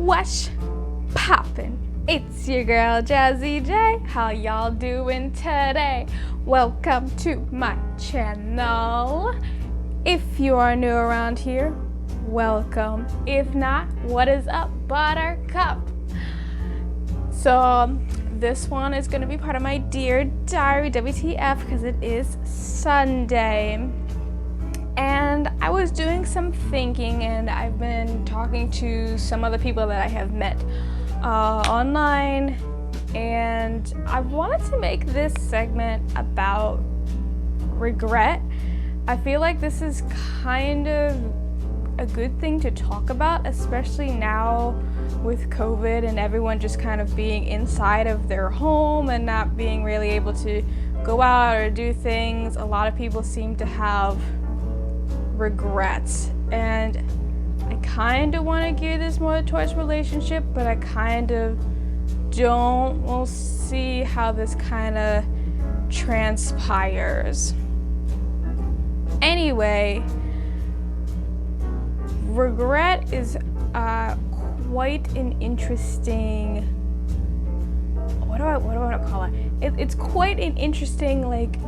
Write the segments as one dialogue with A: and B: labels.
A: What's poppin'? It's your girl Jazzy J. How y'all doing today? Welcome to my channel. If you are new around here, welcome. If not, what is up, Buttercup? So this one is going to be part of my Dear Diary WTF because it is Sunday. And I was doing some thinking, and I've been talking to some other people that I have met online, and I wanted to make this segment about regret. I feel like this is kind of a good thing to talk about, especially now with COVID and everyone just kind of being inside of their home and not being really able to go out or do things. A lot of people seem to have regrets, and I kind of want to gear this more towards relationship, but I kind of don't. We'll see how this kind of transpires. Anyway, regret is quite an interesting, what do I want to call it? It's quite an interesting, like,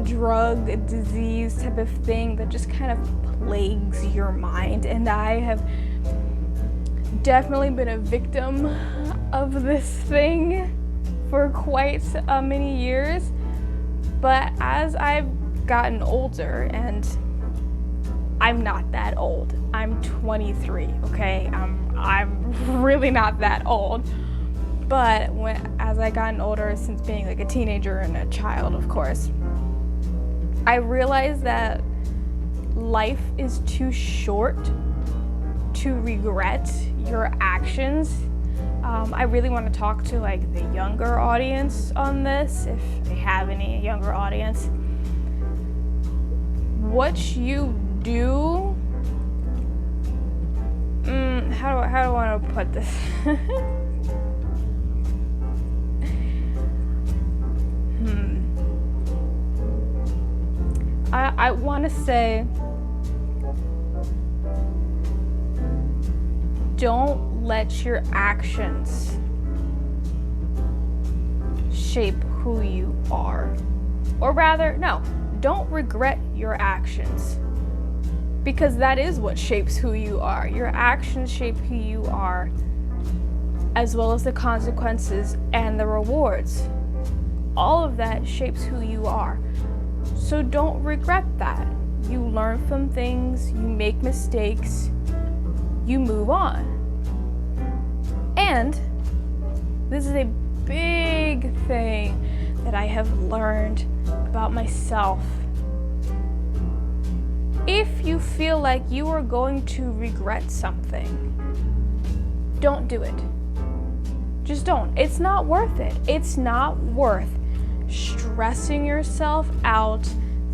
A: drug disease type of thing that just kind of plagues your mind, and I have definitely been a victim of this thing for quite many years. But as I've gotten older, and I'm not that old, I'm 23, okay, I'm really not that old, but as I gotten older, since being like a teenager and a child, of course, I realized that life is too short to regret your actions. I really want to talk to like the younger audience on this, if they have any younger audience. What you do, how do I want to put this? I want to say, don't let your actions shape who you are. Or rather, no, don't regret your actions, because that is what shapes who you are. Your actions shape who you are, as well as the consequences and the rewards. All of that shapes who you are. So don't regret that. You learn from things, you make mistakes, you move on. And this is a big thing that I have learned about myself. If you feel like you are going to regret something, don't do it. Just don't. It's not worth it. It's not worth stressing yourself out,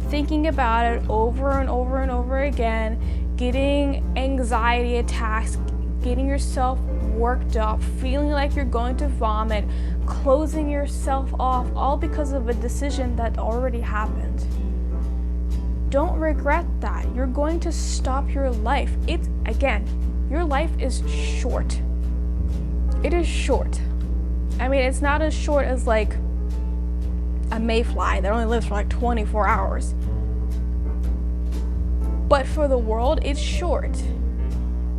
A: thinking about it over and over and over again, getting anxiety attacks, getting yourself worked up, feeling like you're going to vomit, closing yourself off, all because of a decision that already happened. Don't regret that. You're going to stop your life. Your life is short. It is short. I mean, it's not as short as like a mayfly that only lives for like 24 hours. But for the world, it's short.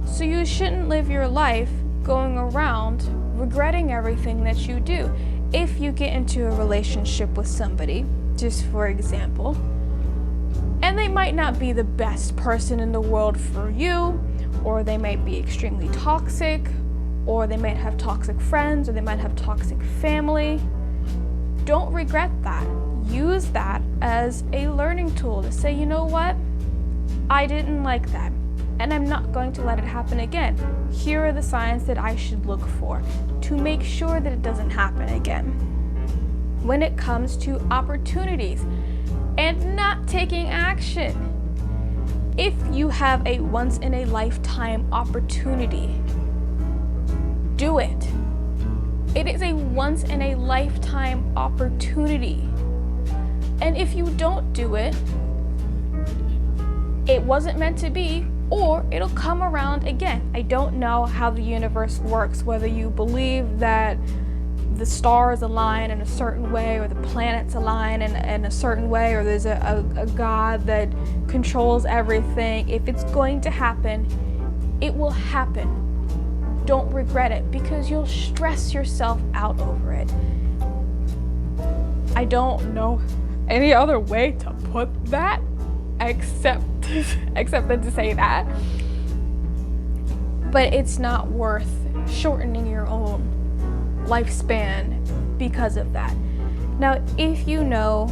A: So you shouldn't live your life going around regretting everything that you do. If you get into a relationship with somebody, just for example, and they might not be the best person in the world for you, or they might be extremely toxic, or they might have toxic friends, or they might have toxic family, don't regret that. Use that as a learning tool to say, you know what? I didn't like that, and I'm not going to let it happen again. Here are the signs that I should look for to make sure that it doesn't happen again. When it comes to opportunities and not taking action, if you have a once-in-a-lifetime opportunity, do it. It is a once-in-a-lifetime opportunity. And if you don't do it, it wasn't meant to be, or it'll come around again. I don't know how the universe works, whether you believe that the stars align in a certain way, or the planets align in a certain way, or there's a God that controls everything. If it's going to happen, it will happen. Don't regret it, because you'll stress yourself out over it. I don't know any other way to put that except than to say that. But it's not worth shortening your own lifespan because of that. Now, if you know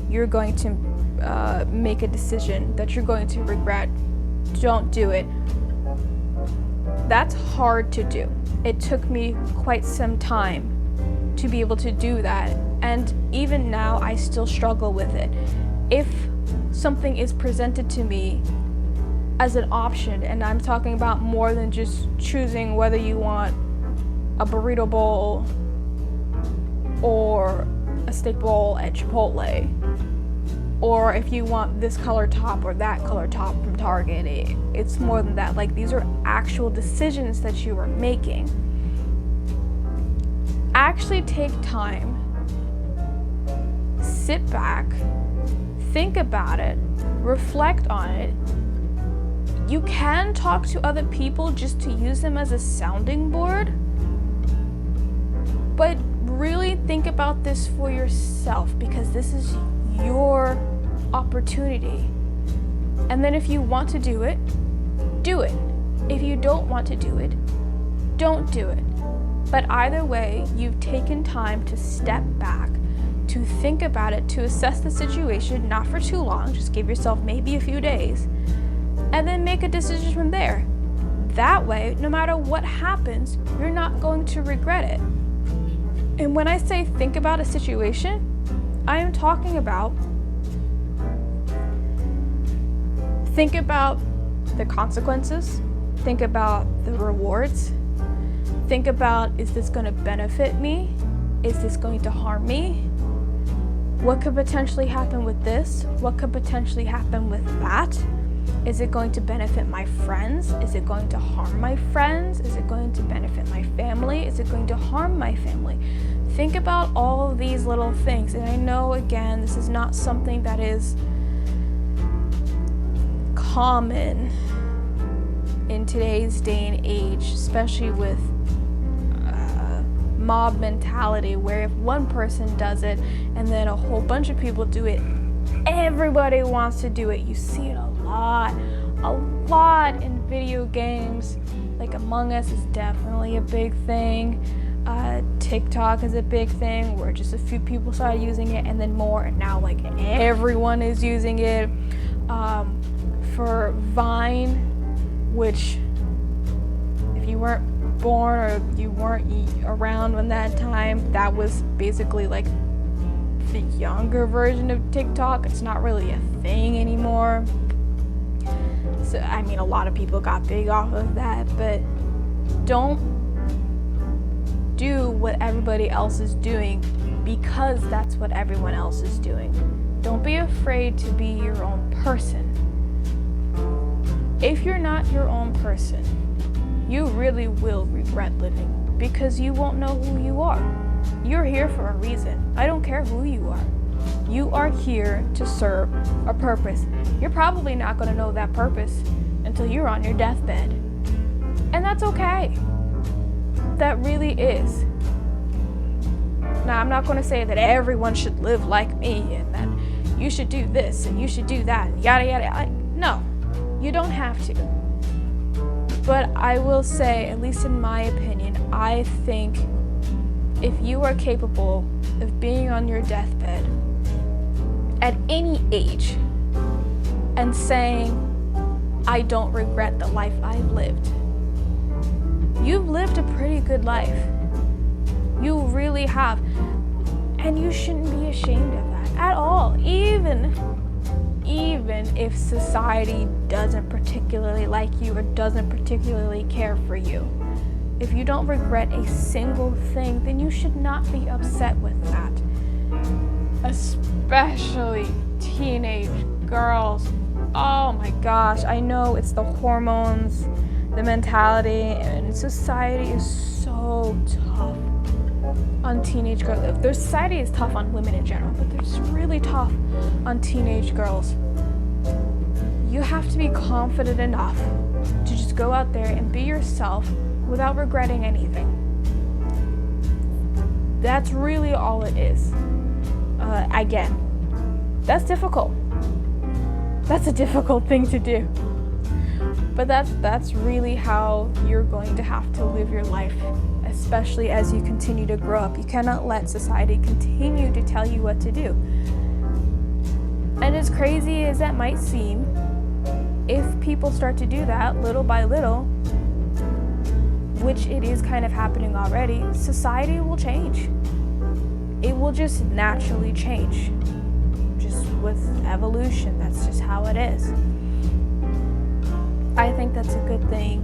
A: you're going to make a decision that you're going to regret, don't do it. That's hard to do. It took me quite some time to be able to do that, and even now I still struggle with it. If something is presented to me as an option, and I'm talking about more than just choosing whether you want a burrito bowl or a steak bowl at Chipotle, or if you want this color top or that color top from Target, it's more than that. Like, these are actual decisions that you are making. Actually take time, sit back, think about it, reflect on it. You can talk to other people just to use them as a sounding board, but really think about this for yourself, because this is your opportunity. And then if you want to do it, do it. If you don't want to do it, don't do it. But either way, you've taken time to step back, to think about it, to assess the situation, not for too long, just give yourself maybe a few days, and then make a decision from there. That way, no matter what happens, you're not going to regret it. And when I say think about a situation, I am talking about think about the consequences, think about the rewards, think about, is this going to benefit me? Is this going to harm me? What could potentially happen with this? What could potentially happen with that? Is it going to benefit my friends? Is it going to harm my friends? Is it going to benefit my family? Is it going to harm my family? Think about all of these little things. And I know, again, this is not something that is common in today's day and age, especially with mob mentality, where if one person does it and then a whole bunch of people do it, everybody wants to do it. You see it a lot in video games. Like Among Us is definitely a big thing. TikTok is a big thing where just a few people started using it, and then more, and now like everyone is using it. For Vine, which if you weren't born or you weren't around when that time, that was basically like the younger version of TikTok. It's not really a thing anymore. So I mean, a lot of people got big off of that, but don't do what everybody else is doing because that's what everyone else is doing. Don't be afraid to be your own person. If you're not your own person, you really will regret living, because you won't know who you are. You're here for a reason. I don't care who you are. You are here to serve a purpose. You're probably not going to know that purpose until you're on your deathbed. And that's okay. That really is. Now, I'm not going to say that everyone should live like me and that you should do this and you should do that and yada yada. No, you don't have to. But I will say, at least in my opinion, I think if you are capable of being on your deathbed at any age and saying, I don't regret the life I've lived, you've lived a pretty good life. You really have. And you shouldn't be ashamed of that at all. Even if society doesn't particularly like you or doesn't particularly care for you. If you don't regret a single thing, then you should not be upset with that. Especially teenage girls. Oh my gosh, I know it's the hormones, the mentality, and society is so tough on teenage girls. Their society is tough on women in general, but it's really tough on teenage girls. You have to be confident enough to just go out there and be yourself without regretting anything. That's really all it is. Again, that's difficult. That's a difficult thing to do. But that's really how you're going to have to live your life, especially as you continue to grow up. You cannot let society continue to tell you what to do. And as crazy as that might seem, if people start to do that little by little, which it is kind of happening already, society will change. It will just naturally change. Just with evolution, that's just how it is. I think that's a good thing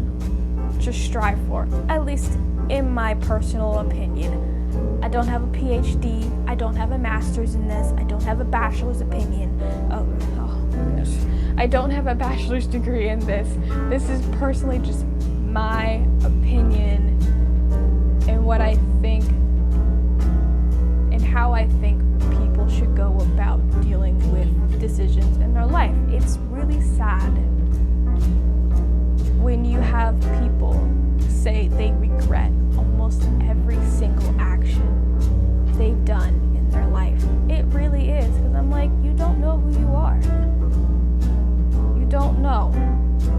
A: to strive for, at least in my personal opinion. I don't have a PhD, I don't have a master's in this, I don't have a bachelor's opinion. Gosh. I don't have a bachelor's degree in this. This is personally just my opinion and what I think and how I think people should go about dealing with decisions in their life. It's really sad when you have people say they regret almost every single action they've done in their life. It really is, because I'm like, you don't know who you are. You don't know.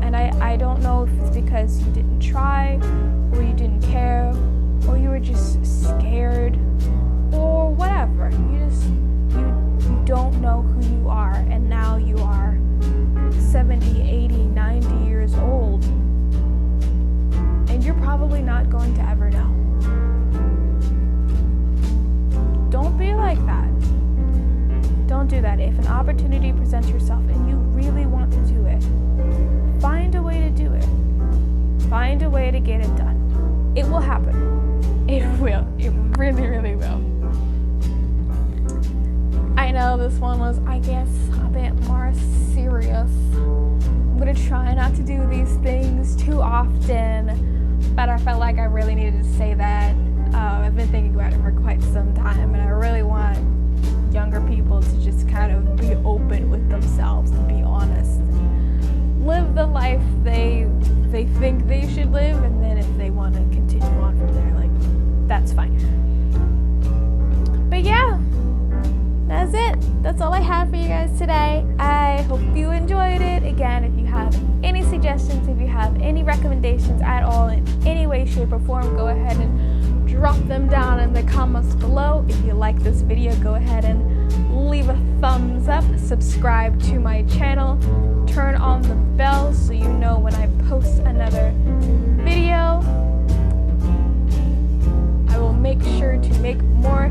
A: And I don't know if it's because you didn't try, or you didn't care, or you were just scared, or whatever. You don't know who you are, and now you are 70, 80, 90 years old, and you're probably not going to ever know. Don't be like that. Don't do that. If an opportunity presents yourself and you really want to do it, find a way to do it. Find a way to get it done. It will happen. It will. It really, really will. I know this one was, I guess, a bit more serious. I'm going to try not to do these things too often, but I felt like I really needed to say that. I've been thinking about it for quite some time, and I really want younger people to just kind of be open with themselves and be honest. And live the life they think they should live, and then if they want to continue on from there, like, that's fine. But yeah, that's it. That's all I have for you guys today. I hope you enjoyed it. Again, if you have any suggestions, if you have any recommendations at all in any way, shape, or form, go ahead and drop them down in the comments below. If you like this video, go ahead and leave a thumbs up, subscribe to my channel, turn on the bell so you know when I post another video. I will make sure to make more